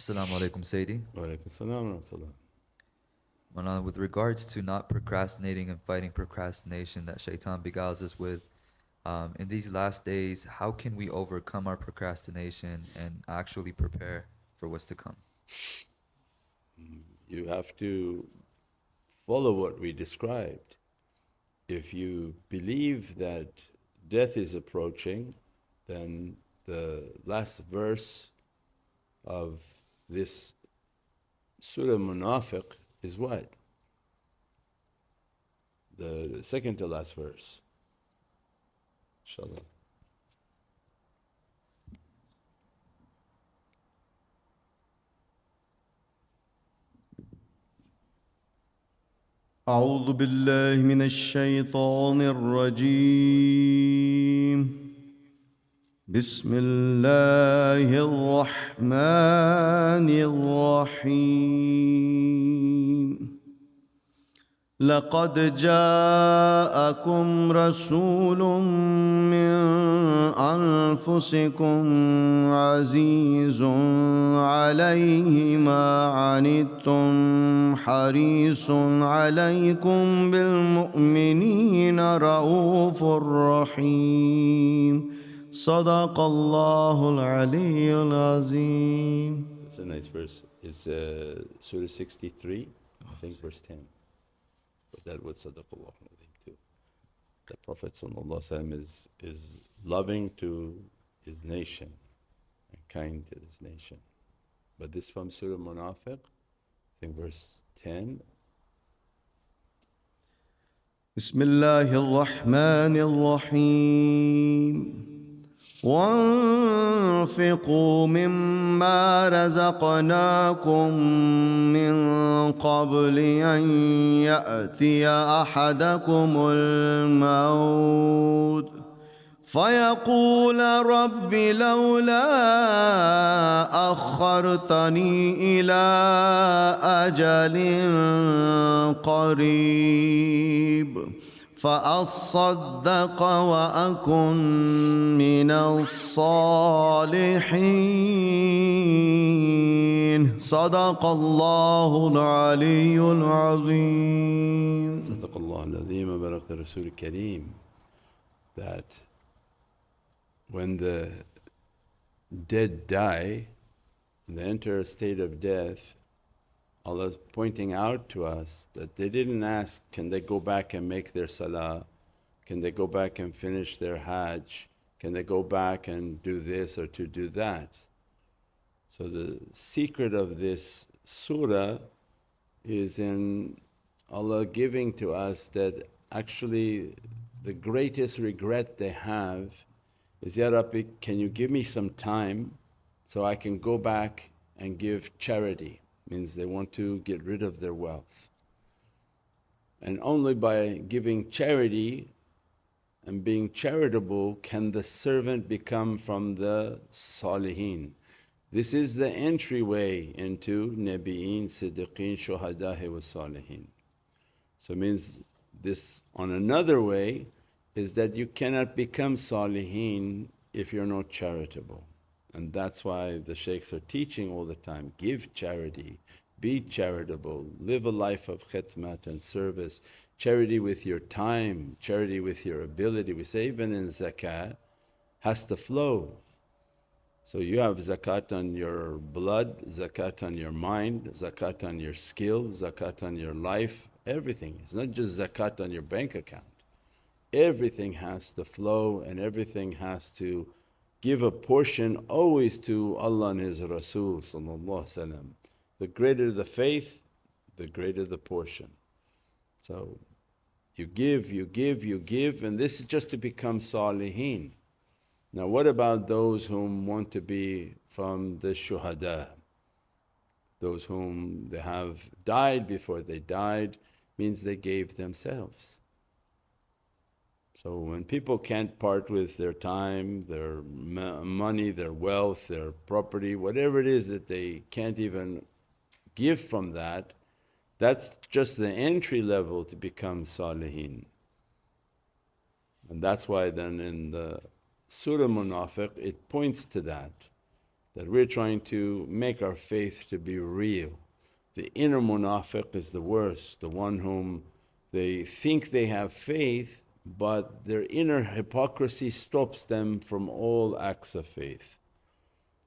Assalamu alaikum, Sayyidi. Wa alaikum salam wa rahmatullah. Maulana, with regards to not procrastinating and fighting procrastination that shaitan beguiles us with, in these last days, how can we overcome our procrastination and actually prepare for what's to come? You have to follow what we described. If you believe that death is approaching, then the last verse of this Surah Munafiq is what? The second to last verse. Inshallah. أعوذ بالله من الشيطان الرجيم. بسم الله الرحمن الرحيم. لقد جاءكم رسول من أنفسكم عزيز عليه ما عنتم حريص عليكم بالمؤمنين رؤوف رحيم. صدق الله العلي العظيم. That's a nice verse. It's Surah 63, I think verse 10. But that was Sadaqallah too. The Prophet is loving to his nation and kind to his nation. But this from Surah Munafiq, I think verse 10. بسم الله الرحمن الرحيم. وانفقوا مما رزقناكم من قبل أن يأتي أحدكم الموت فيقول رب لولا أخرتني إلى أجل قريب فأصدق وأكن من الصالحين. صدق الله العلي العظيم. Sadaqallah al-Azim wa barakta Rasul Kareem. That when the dead die and they enter a state of death, Allah is pointing out to us that they didn't ask, can they go back and make their salah? Can they go back and finish their hajj? Can they go back and do this or to do that? So the secret of this surah is in Allah giving to us that actually the greatest regret they have is, Ya Rabbi, can you give me some time so I can go back and give charity? Means they want to get rid of their wealth. And only by giving charity and being charitable can the servant become from the salihin. This is the entryway into Nabiyin, Siddiqeen, Shuhada'i wa Salihin. So means this on another way is that you cannot become salihin if you're not charitable. And that's why the shaykhs are teaching all the time, give charity, be charitable, live a life of khidmat and service, charity with your time, charity with your ability. We say even in zakah has to flow. So you have zakat on your blood, zakat on your mind, zakat on your skill, zakat on your life, everything. It's not just zakat on your bank account. Everything has to flow and everything has to give a portion always to Allah and His Rasul. The greater the faith, the greater the portion. So you give, you give, you give, and this is just to become salihin. Now what about those whom want to be from the shuhada? Those whom they have died before they died means they gave themselves. So when people can't part with their time, their money, their wealth, their property, whatever it is that they can't even give from that, that's just the entry level to become salihin. And that's why then in the Surah Munafiq it points to that that we're trying to make our faith to be real. The inner munafiq is the worst, the one whom they think they have faith but their inner hypocrisy stops them from all acts of faith.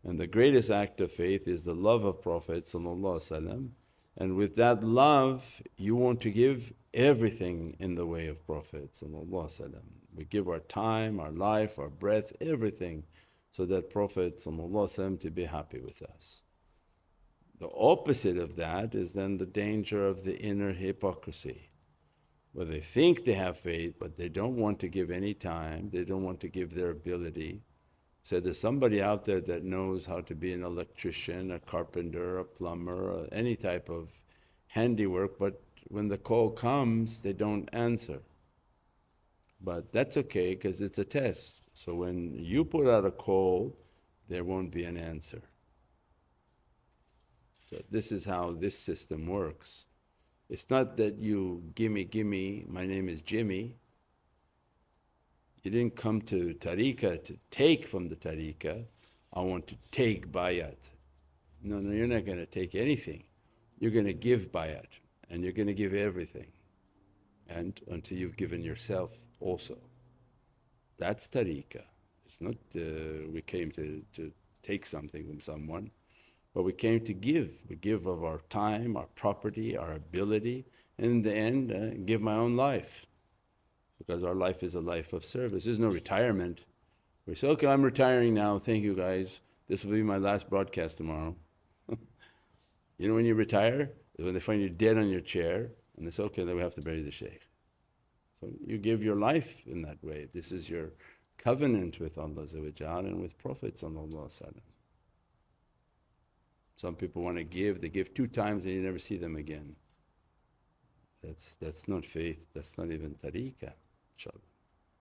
And the greatest act of faith is the love of Prophet ﷺ, and with that love you want to give everything in the way of Prophet ﷺ. We give our time, our life, our breath, everything so that Prophet ﷺ to be happy with us. The opposite of that is then the danger of the inner hypocrisy, where they think they have faith but they don't want to give any time, they don't want to give their ability. So there's somebody out there that knows how to be an electrician, a carpenter, a plumber, or any type of handiwork, but when the call comes they don't answer. But that's okay because it's a test. So when you put out a call there won't be an answer. So this is how this system works. It's not that you gimme, my name is Jimmy. You didn't come to tariqah to take from the tariqah, I want to take bayat. No, you're not going to take anything. You're going to give bayat and you're going to give everything, and until you've given yourself also. That's tariqah. It's not we came to take something from someone, but we came to give. We give of our time, our property, our ability, and in the end give my own life. Because our life is a life of service. There's no retirement. We say, okay, I'm retiring now, thank you guys, this will be my last broadcast tomorrow. You know when you retire? Is when they find you dead on your chair and they say, okay, then we have to bury the shaykh. So you give your life in that way. This is your covenant with Allah and with Prophet. Some people want to give, they give 2 times and you never see them again. That's not faith, that's not even tariqah, inshaAllah.